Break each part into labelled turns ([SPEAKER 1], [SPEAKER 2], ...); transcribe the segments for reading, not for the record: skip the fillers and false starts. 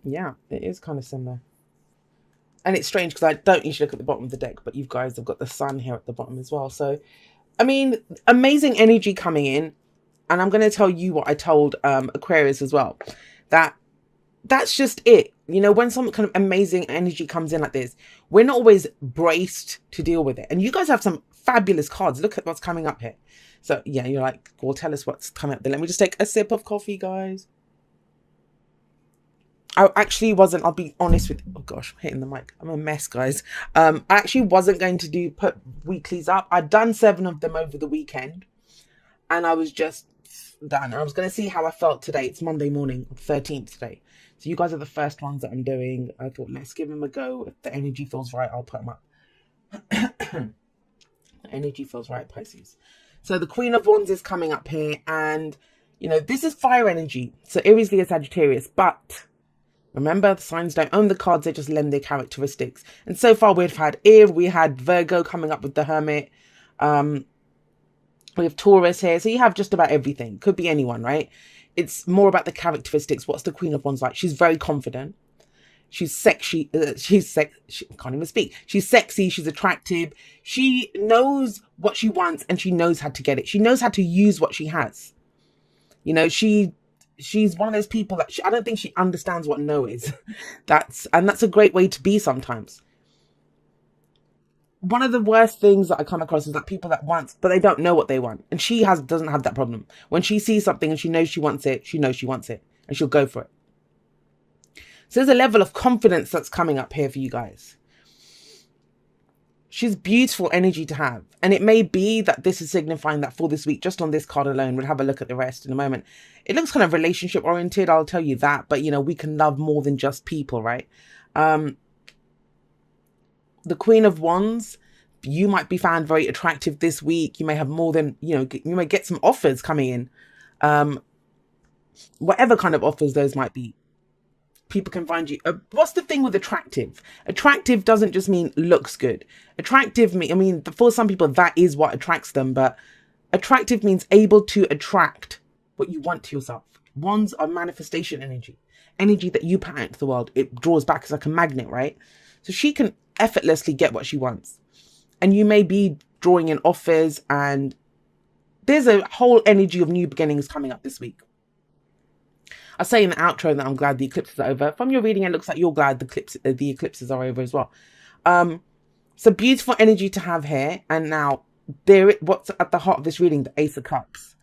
[SPEAKER 1] Yeah, it is kind of similar. And it's strange because I don't usually look at the bottom of the deck, but you guys have got the sun here at the bottom as well. So, I mean, amazing energy coming in. And I'm going to tell you what I told Aquarius as well. That that's just it. You know, when some kind of amazing energy comes in like this, we're not always braced to deal with it. And you guys have some fabulous cards. Look at what's coming up here. So, yeah, you're like, well, tell us what's coming up there. Let me just take a sip of coffee, guys. I actually wasn't, I'll be honest with you. Oh gosh, I'm hitting the mic. I'm a mess, guys. I actually wasn't going to put weeklies up. I'd done 7 of them over the weekend and I was just done. I was going to see how I felt today. It's Monday morning, 13th today. So you guys are the first ones that I'm doing. I thought, let's give them a go. If the energy feels right, I'll put them up. The energy feels right, Pisces. So the Queen of Wands is coming up here and, you know, this is fire energy. So Aries, Leo, Sagittarius, but remember, the signs don't own the cards, they just lend their characteristics. And so far we've had we had Virgo coming up with the Hermit. We have Taurus here. So you have just about everything. Could be anyone, right? It's more about the characteristics. What's the Queen of Wands like? She's very confident. She's sexy. She can't even speak. She's sexy. She's attractive. She knows what she wants and she knows how to get it. She knows how to use what she has. You know, she's one of those people that I don't think she understands what no is. That's a great way to be sometimes. One of the worst things that I come across is that people that want, but they don't know what they want. And she doesn't have that problem. When she sees something and she knows she wants it, she knows she wants it and she'll go for it. So there's a level of confidence that's coming up here for you guys. She's beautiful energy to have. And it may be that this is signifying that for this week, just on this card alone, we'll have a look at the rest in a moment. It looks kind of relationship oriented, I'll tell you that. But, you know, we can love more than just people, right? The Queen of Wands, you might be found very attractive this week. You may have more than, you know, you may get some offers coming in. Whatever kind of offers those might be. People can find you. What's the thing with attractive? Attractive doesn't just mean looks good. Attractive, I mean, for some people, that is what attracts them. But attractive means able to attract what you want to yourself. Wands are manifestation energy. Energy that you put out into the world. It draws back. It's like a magnet, right? So she can effortlessly get what she wants. And you may be drawing in offers and there's a whole energy of new beginnings coming up this week. I say in the outro that I'm glad the eclipses are over. From your reading, it looks like you're glad the eclipses are over as well. So beautiful energy to have here. And now, what's at the heart of this reading? The Ace of Cups,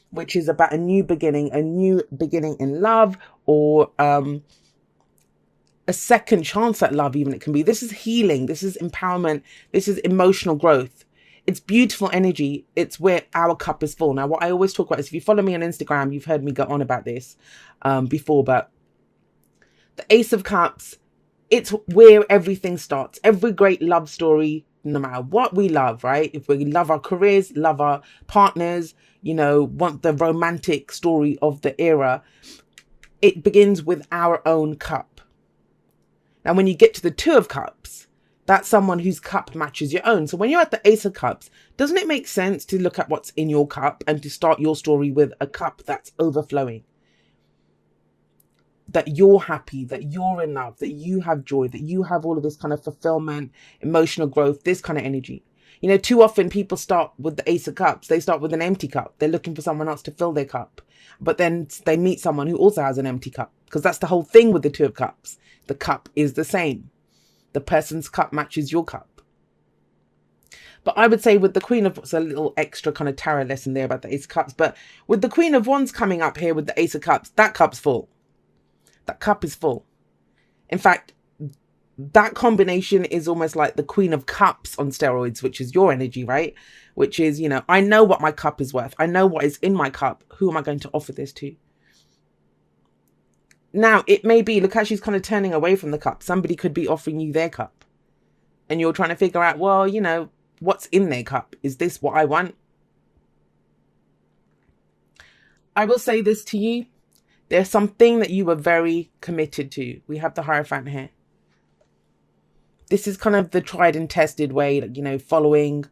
[SPEAKER 1] which is about a new beginning in love, or a second chance at love, even it can be. This is healing. This is empowerment. This is emotional growth. It's beautiful energy. It's where our cup is full. Now, what I always talk about is, if you follow me on Instagram, you've heard me go on about this before, but the Ace of Cups, it's where everything starts. Every great love story, no matter what we love, right? If we love our careers, love our partners, you know, want the romantic story of the era, it begins with our own cup. Now, when you get to the Two of Cups, that's someone whose cup matches your own. So when you're at the Ace of Cups, doesn't it make sense to look at what's in your cup and to start your story with a cup that's overflowing? That you're happy, that you're in love, that you have joy, that you have all of this kind of fulfillment, emotional growth, this kind of energy. You know, too often people start with the Ace of Cups. They start with an empty cup. They're looking for someone else to fill their cup. But then they meet someone who also has an empty cup, because that's the whole thing with the Two of Cups. The cup is the same. The person's cup matches your cup. But I would say with the Queen of, it's a little extra kind of tarot lesson there about the Ace of Cups. But with the Queen of Wands coming up here with the Ace of Cups, that cup's full. That cup is full. In fact, that combination is almost like the Queen of Cups on steroids, which is your energy, right? Which is, you know, I know what my cup is worth. I know what is in my cup. Who am I going to offer this to? Now, it may be, look how she's kind of turning away from the cup. Somebody could be offering you their cup. And you're trying to figure out, well, you know, what's in their cup? Is this what I want? I will say this to you. There's something that you were very committed to. We have the Hierophant here. This is kind of the tried and tested way, like, you know, following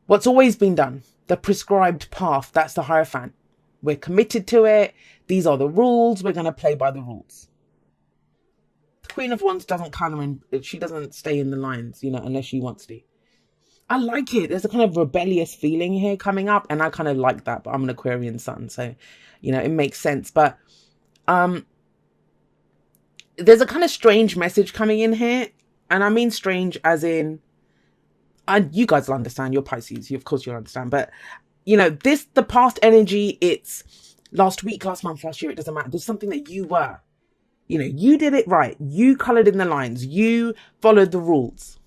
[SPEAKER 1] what's always been done. The prescribed path, that's the Hierophant. We're committed to it. These are the rules. We're going to play by the rules. Queen of Wands doesn't colour in, she doesn't stay in the lines, unless she wants to. I like it. There's a kind of rebellious feeling here coming up, and I kind of like that, but I'm an Aquarian sun, so, it makes sense. But there's a kind of strange message coming in here, and I mean strange as in, and you guys will understand, you're Pisces, of course you'll understand, but, the past energy, it's last week, last month, last year, it doesn't matter. There's something that you were. You did it right. You coloured in the lines. You followed the rules.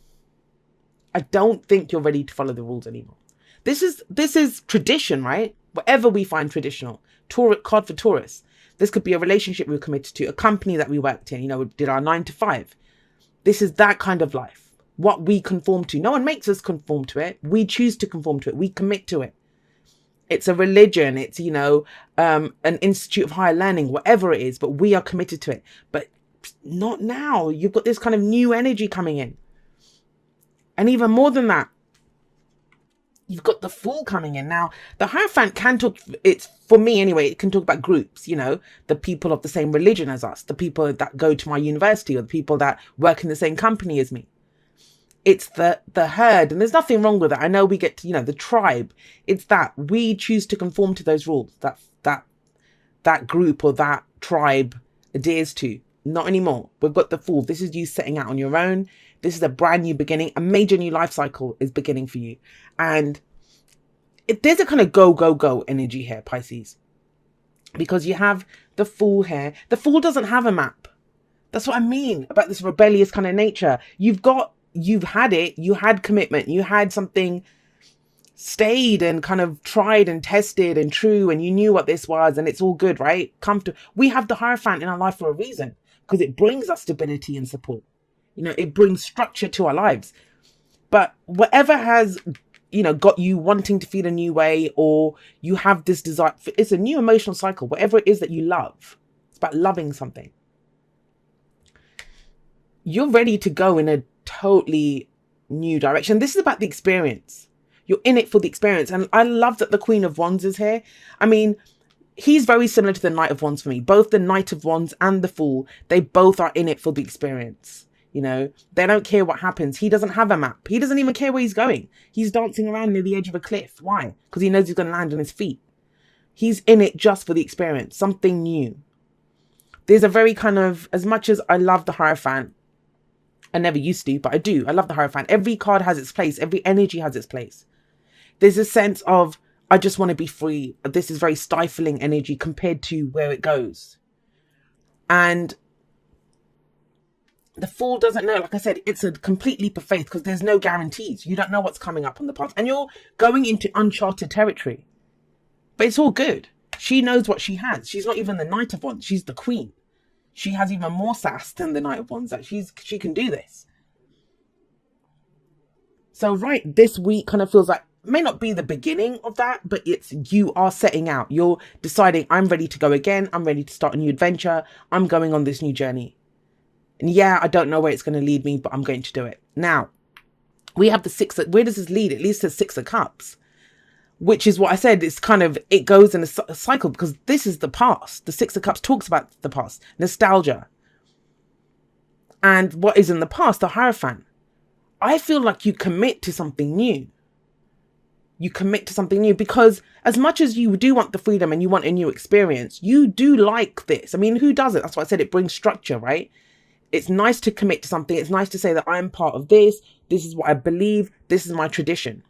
[SPEAKER 1] I don't think you're ready to follow the rules anymore. This is tradition, right? Whatever we find traditional. Card for Taurus. This could be a relationship we were committed to, a company that we worked in, did our 9 to 5. This is that kind of life. What we conform to. No one makes us conform to it. We choose to conform to it. We commit to it. It's a religion. It's, an institute of higher learning, whatever it is, but we are committed to it. But not now. You've got this kind of new energy coming in. And even more than that, you've got the Fool coming in. Now, the Hierophant can talk, it's for me anyway, it can talk about groups, the people of the same religion as us, the people that go to my university, or the people that work in the same company as me. It's the herd, and there's nothing wrong with that. I know we get to, the tribe. It's that we choose to conform to those rules that group or that tribe adheres to. Not anymore. We've got the Fool. This is you setting out on your own. This is a brand new beginning. A major new life cycle is beginning for you. And there's a kind of go, go, go energy here, Pisces. Because you have the Fool here. The Fool doesn't have a map. That's what I mean about this rebellious kind of nature. You've had it. You had commitment. You had something stayed and kind of tried and tested and true. And you knew what this was. And it's all good, right? Comfortable. We have the Hierophant in our life for a reason. Because it brings us stability and support. It brings structure to our lives. But whatever has, got you wanting to feel a new way, or you have this desire, it's a new emotional cycle, whatever it is that you love. It's about loving something. You're ready to go in a totally new direction. This is about the experience. You're in it for the experience. And I love that the Queen of Wands is here. I mean, he's very similar to the Knight of Wands for me. Both the Knight of Wands and the Fool, they both are in it for the experience. They don't care what happens. He doesn't have a map. He doesn't even care where he's going. He's dancing around near the edge of a cliff. Why? Because he knows he's going to land on his feet. He's in it just for the experience, something new. There's a very kind of, as much as I love the Hierophant, I never used to, but I do. I love the Hierophant. Every card has its place. Every energy has its place. There's a sense of, I just want to be free. This is very stifling energy compared to where it goes. And the Fool doesn't know. Like I said, it's a complete leap of faith because there's no guarantees. You don't know what's coming up on the path. And you're going into uncharted territory. But it's all good. She knows what she has. She's not even the Knight of Wands. She's the Queen. She has even more sass than the Knight of Wands. That she can do this. So this week kind of feels like, may not be the beginning of that, but it's, you are setting out. You're deciding, I'm ready to go again. I'm ready to start a new adventure. I'm going on this new journey. And yeah, I don't know where it's going to lead me, but I'm going to do it. Now, we have the where does this lead? It leads to the 6 of Cups, which is what I said. It's kind of, it goes in a cycle because this is the past. The 6 of Cups talks about the past, nostalgia. And what is in the past, the Hierophant. I feel like you commit to something new. You commit to something new because as much as you do want the freedom and you want a new experience, you do like this. I mean, who doesn't? That's why I said it brings structure, right? It's nice to commit to something. It's nice to say that I'm part of this. This is what I believe. This is my tradition.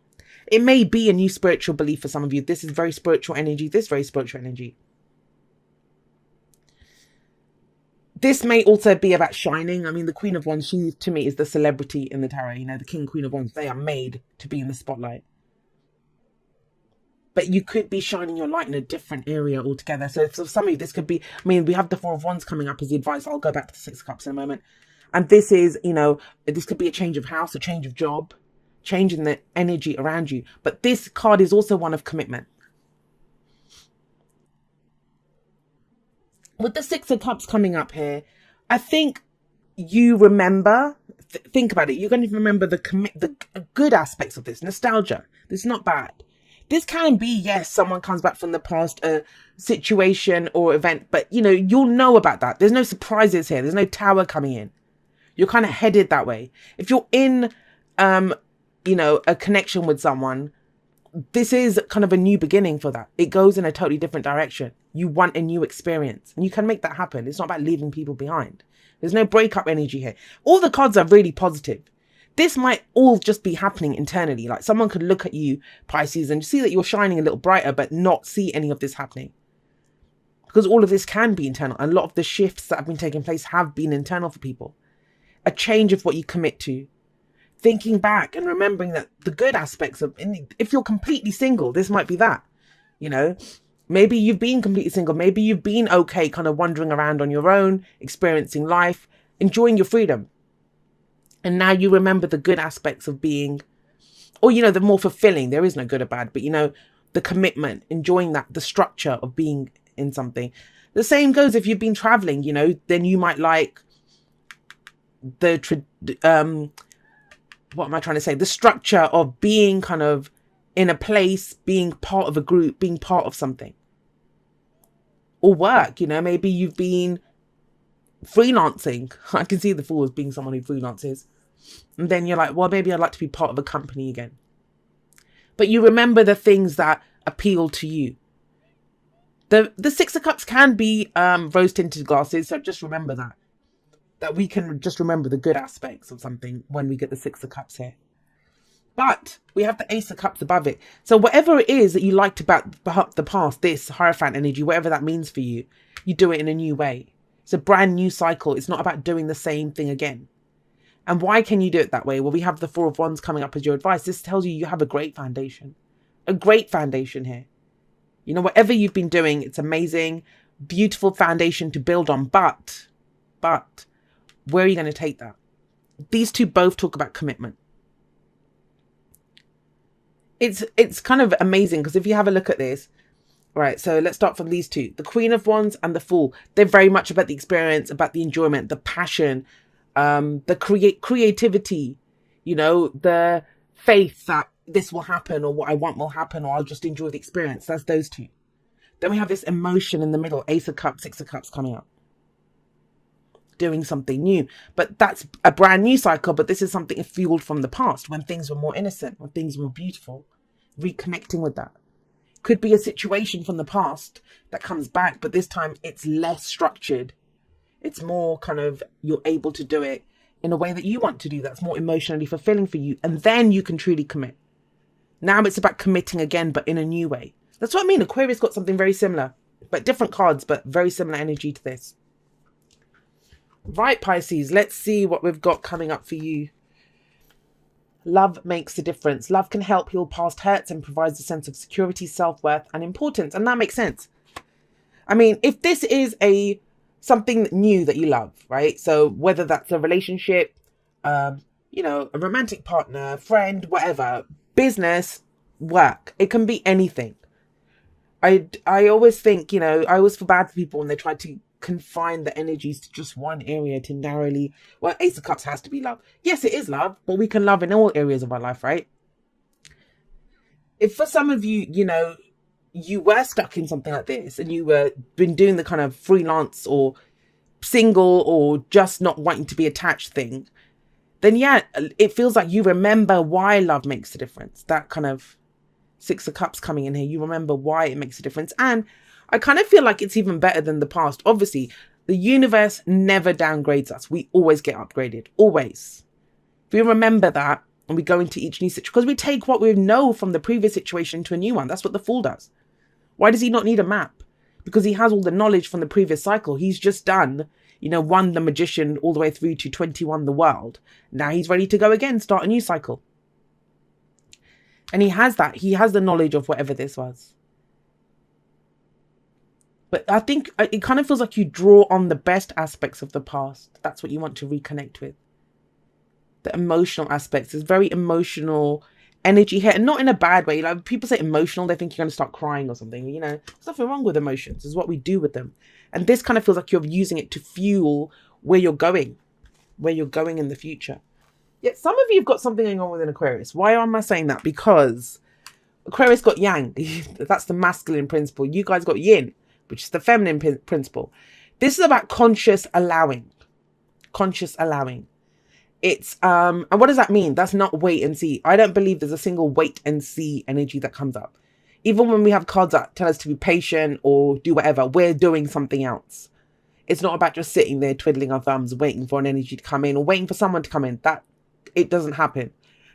[SPEAKER 1] It may be a new spiritual belief for some of you. This is very spiritual energy. This very spiritual energy. This may also be about shining. I mean, the Queen of Wands, she to me is the celebrity in the tarot. The King, Queen of Wands, they are made to be in the spotlight. But you could be shining your light in a different area altogether. So for some of you, this could be, I mean, we have the 4 of Wands coming up as the advice. I'll go back to the 6 of Cups in a moment. And this is, this could be a change of house, a change of job, changing the energy around you. But this card is also one of commitment. With the 6 of Cups coming up here, I think you remember, think about it. You're going to remember the good aspects of this. Nostalgia. This is not bad. This can be, yes, someone comes back from the past, a situation or event, but, you'll know about that. There's no surprises here. There's no tower coming in. You're kind of headed that way. If you're in, a connection with someone, this is kind of a new beginning for that. It goes in a totally different direction. You want a new experience, and you can make that happen. It's not about leaving people behind. There's no breakup energy here. All the cards are really positive. This might all just be happening internally. Like someone could look at you, Pisces, and see that you're shining a little brighter, but not see any of this happening. Because all of this can be internal. And a lot of the shifts that have been taking place have been internal for people. A change of what you commit to. Thinking back and remembering that the good aspects of, if you're completely single, this might be that, maybe you've been completely single. Maybe you've been okay, kind of wandering around on your own, experiencing life, enjoying your freedom. And now you remember the good aspects of being, or, the more fulfilling, there is no good or bad, but, the commitment, enjoying that, the structure of being in something. The same goes if you've been traveling, then you might like what am I trying to say? The structure of being kind of in a place, being part of a group, being part of something. Or work, maybe you've been freelancing. I can see the Fool as being someone who freelances. And then you're like, well, maybe I'd like to be part of a company again. But you remember the things that appeal to you. The Six of Cups can be rose-tinted glasses, so just remember that we can just remember the good aspects of something when we get the Six of Cups here. But we have the Ace of Cups above it. So whatever it is that you liked about the past, this Hierophant energy, whatever that means for you, you do it in a new way. It's a brand new cycle. It's not about doing the same thing again. And why can you do it that way? Well, we have the Four of Wands coming up as your advice. This tells you have a great foundation. A great foundation here. Whatever you've been doing, it's amazing, beautiful foundation to build on. But where are you going to take that? These two both talk about commitment. It's kind of amazing because if you have a look at this, right, so let's start from these two. The Queen of Wands and the Fool. They're very much about the experience, about the enjoyment, the passion, the creativity, the faith that this will happen or what I want will happen or I'll just enjoy the experience. That's those two. Then we have this emotion in the middle, Ace of Cups, Six of Cups coming up. Doing something new, but that's a brand new cycle. But this is something fueled from the past when things were more innocent, when things were beautiful. Reconnecting with that could be a situation from the past that comes back, but this time it's less structured. It's more kind of, you're able to do it in a way that you want to do, that's more emotionally fulfilling for you, and then you can truly commit. Now it's about committing again, but in a new way. That's what I mean. Aquarius got something very similar, but different cards, but very similar energy to this. Right, Pisces, let's see what we've got coming up for you. Love makes a difference. Love can help heal past hurts and provides a sense of security, self-worth, and importance. And that makes sense. I mean, if this is something new that you love, right? So whether that's a relationship, a romantic partner, friend, whatever, business, work, it can be anything. I always think, I always feel bad for people when they try to confine the energies to just one area to narrowly, well, Ace of Cups has to be love. Yes, it is love, but we can love in all areas of our life, right? If for some of you, you were stuck in something like this and you were been doing the kind of freelance or single or just not wanting to be attached thing, then yeah, it feels like you remember why love makes a difference. That kind of Six of Cups coming in here, you remember why it makes a difference. And I kind of feel like it's even better than the past. Obviously, the universe never downgrades us. We always get upgraded. Always. If we remember that and we go into each new situation, because we take what we know from the previous situation to a new one. That's what the Fool does. Why does he not need a map? Because he has all the knowledge from the previous cycle. He's just done, won the Magician all the way through to 21 the world. Now he's ready to go again, start a new cycle. And he has that. He has the knowledge of whatever this was. But I think it kind of feels like you draw on the best aspects of the past. That's what you want to reconnect with. The emotional aspects. There's very emotional energy here. And not in a bad way. Like people say emotional, they think you're going to start crying or something. There's nothing wrong with emotions. It's what we do with them. And this kind of feels like you're using it to fuel where you're going. Where you're going in the future. Yet some of you have got something going on with an Aquarius. Why am I saying that? Because Aquarius got yang. That's the masculine principle. You guys got yin, which is the feminine principle. This is about conscious allowing. Conscious allowing. It's and what does that mean? That's not wait and see. I don't believe there's a single wait and see energy that comes up. Even when we have cards that tell us to be patient or do whatever, we're doing something else. It's not about just sitting there twiddling our thumbs, waiting for an energy to come in or waiting for someone to come in. That it doesn't happen.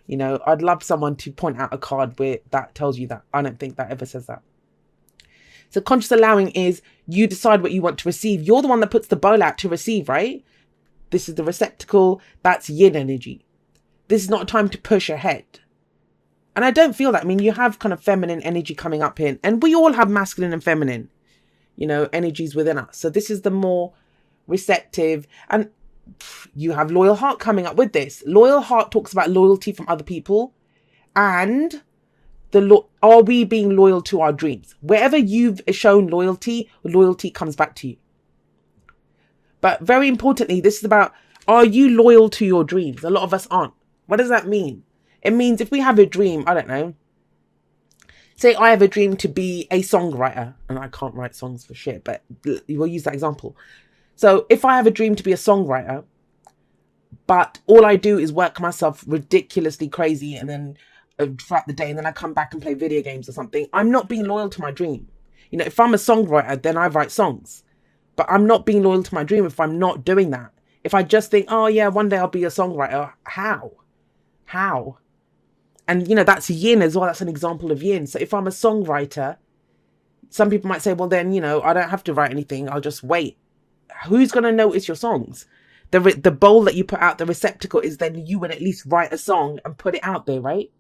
[SPEAKER 1] You know, I'd love someone to point out a card where that tells you that. I don't think that ever says that. So conscious allowing is you decide what you want to receive. You're the one that puts the bowl out to receive, right? This is the receptacle. That's yin energy. This is not a time to push ahead. And I don't feel that. I mean, you have kind of feminine energy coming up in, and we all have masculine and feminine, you know, energies within us. So this is the more receptive, and you have loyal heart coming up with this. Loyal heart talks about loyalty from other people, and are we being loyal to our dreams? Wherever you've shown loyalty, loyalty comes back to you. But very importantly, this is about, are you loyal to your dreams? A lot of us aren't. What does that mean? It means if we have a dream, I don't know, say I have a dream to be a songwriter, and I can't write songs for shit, but we'll use that example. So if I have a dream to be a songwriter, but all I do is work myself ridiculously crazy and then throughout the day, and then I come back and play video games or something, I'm not being loyal to my dream. You know, if I'm a songwriter, then I write songs, but I'm not being loyal to my dream if I'm not doing that. If I just think, oh yeah, one day I'll be a songwriter, how? And, you know, that's yin as well. That's an example of yin. So if I'm a songwriter, some people might say, well, then, you know, I don't have to write anything. I'll just wait. Who's going to notice your songs? The bowl that you put out, the receptacle, is then you would at least write a song and put it out there, right?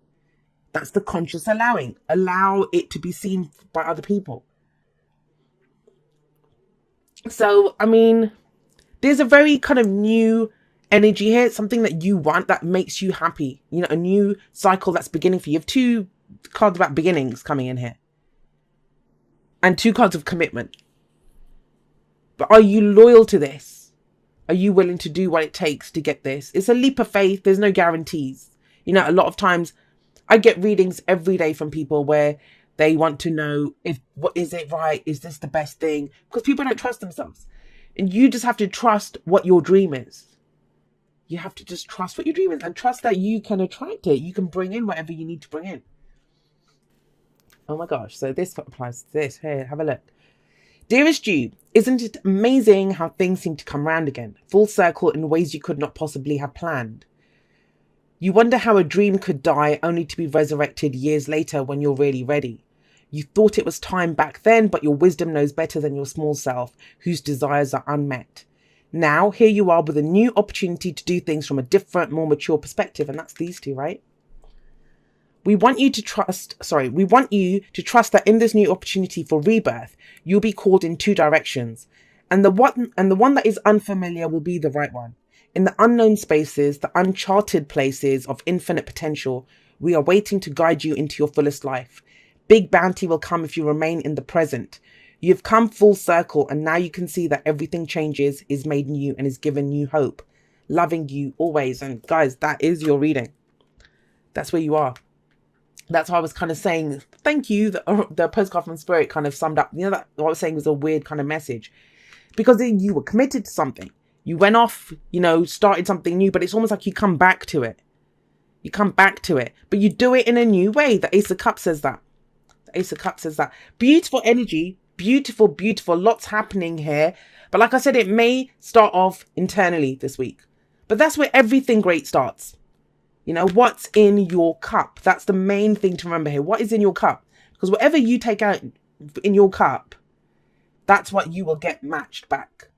[SPEAKER 1] That's the conscious allowing. Allow it to be seen by other people. So, I mean, there's a very kind of new energy here, something that you want that makes you happy, you know, a new cycle that's beginning for you. You have two cards about beginnings coming in here and two cards of commitment. But are you loyal to this? Are you willing to do what it takes to get this? It's a leap of faith. There's no guarantees. You know, a lot of times I get readings every day from people where they want to know what is it right? Is this the best thing? Because people don't trust themselves, and you just have to trust what your dream is. You have to just trust what your dream is and trust that you can attract it. You can bring in whatever you need to bring in. Oh my gosh. So this applies to this. Here, have a look. Dearest you, isn't it amazing how things seem to come round again? Full circle in ways you could not possibly have planned. You wonder how a dream could die only to be resurrected years later when you're really ready. You thought it was time back then, but your wisdom knows better than your small self, whose desires are unmet. Now, here you are with a new opportunity to do things from a different, more mature perspective. And that's these two, right? We want you to trust that in this new opportunity for rebirth, you'll be called in two directions. And the one that is unfamiliar will be the right one. In the unknown spaces, the uncharted places of infinite potential, we are waiting to guide you into your fullest life. Big bounty will come if you remain in the present. You've come full circle, and now you can see that everything changes, is made new, and is given new hope. Loving you always. And guys, that is your reading. That's where you are. That's why I was kind of saying, thank you. The postcard from Spirit kind of summed up, you know, that what I was saying was a weird kind of message. Because you were committed to something. You went off, you know, started something new, but it's almost like you come back to it. You come back to it, but you do it in a new way. The Ace of Cups says that. The Ace of Cups says that. Beautiful energy. Beautiful, beautiful. Lots happening here. But like I said, it may start off internally this week. But that's where everything great starts. You know, what's in your cup? That's the main thing to remember here. What is in your cup? Because whatever you take out in your cup, that's what you will get matched back.